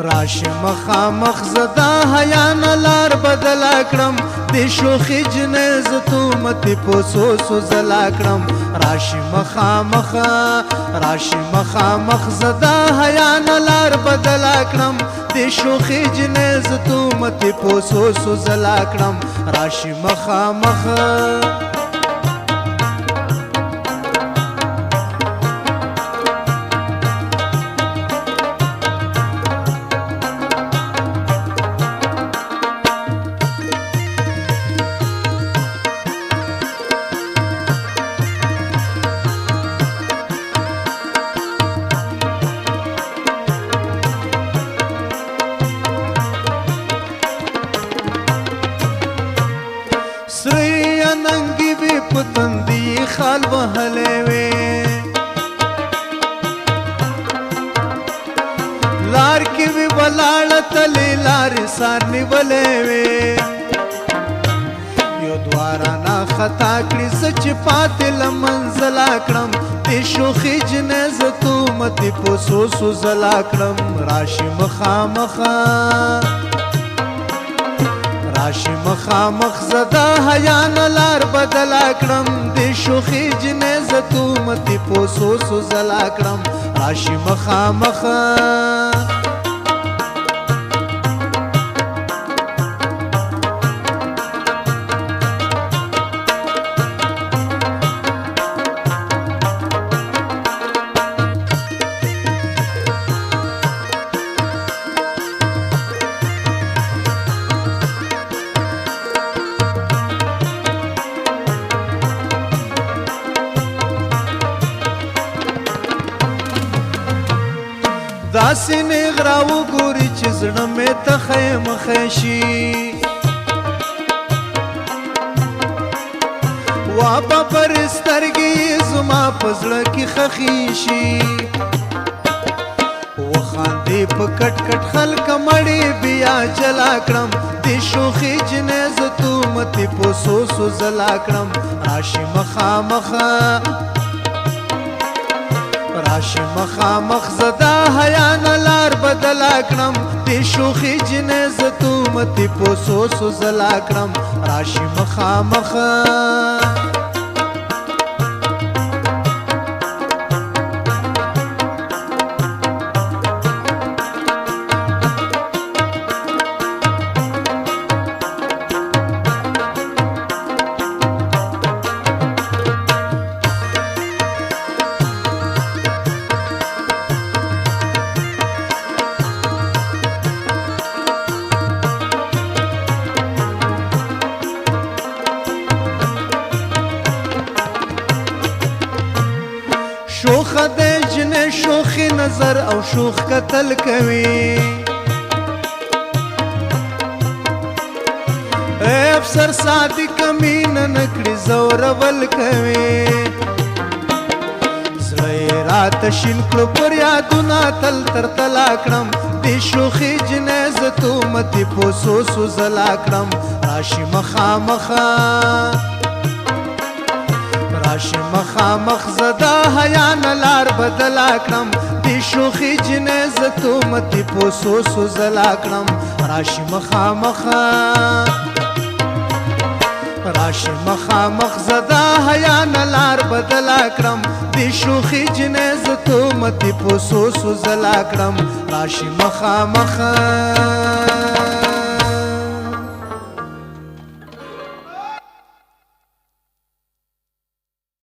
راشي مخامخ زدا حیا نه لار بدلا کړم د شوخي جنې ز تومتې په څو څو ځلا کړم راشي مخامخ زدا حیا نه لار بدلا کړم د شوخي جنې ز تومتې په څو څو ځلا کړم راشي مخامخ سری اننګي وی پتندي خال وهلې وې لار کې وی ولاړ تلې لار سار نیولې وې یو دوارا نا خطا کړی سچ پاتې لمنزلا کړم د شوخي جنې ز تومتې په څو څو ځلا کړم راشي مخامخ زدا حیا نه لار بدلا کړم د شوخي جنې ز تومتې په څو څو ځلا کړم راشي مخامخ داسې نیغ راوګوري چې زړه مې ته خیمخی شي وابه پر سترګې زما په زړه کې خښي شي وخاندې په کټ کټ خلک مړې بیا جلا کړم د شوخي جنې ز تومتې په څو څو ځلا کړم راشي مخامخ زدا حیا نه لار بدلا کړم د شوخي جنې ز تومتې په څو څو ځلا کړم راشي مخامخ شوخ د جنې شوخي نظر او شوخ قتل کوي افسر صادق مين نکړي زور ول کوي زړه رات شین کړو پر یادونه تل تر تلا کړم د شوخي جنې ز تومتې په څو څو ځلا کړم راشي مخامخ زدا حیا نه لار بدلا کړم د شوخي جنې ز تومتې په څو څو ځلا کړم راشي مخامخ زدا حیا نه لار بدلا کړم د شوخي جنې ز تومتې په څو څو ځلا کړم راشي مخامخ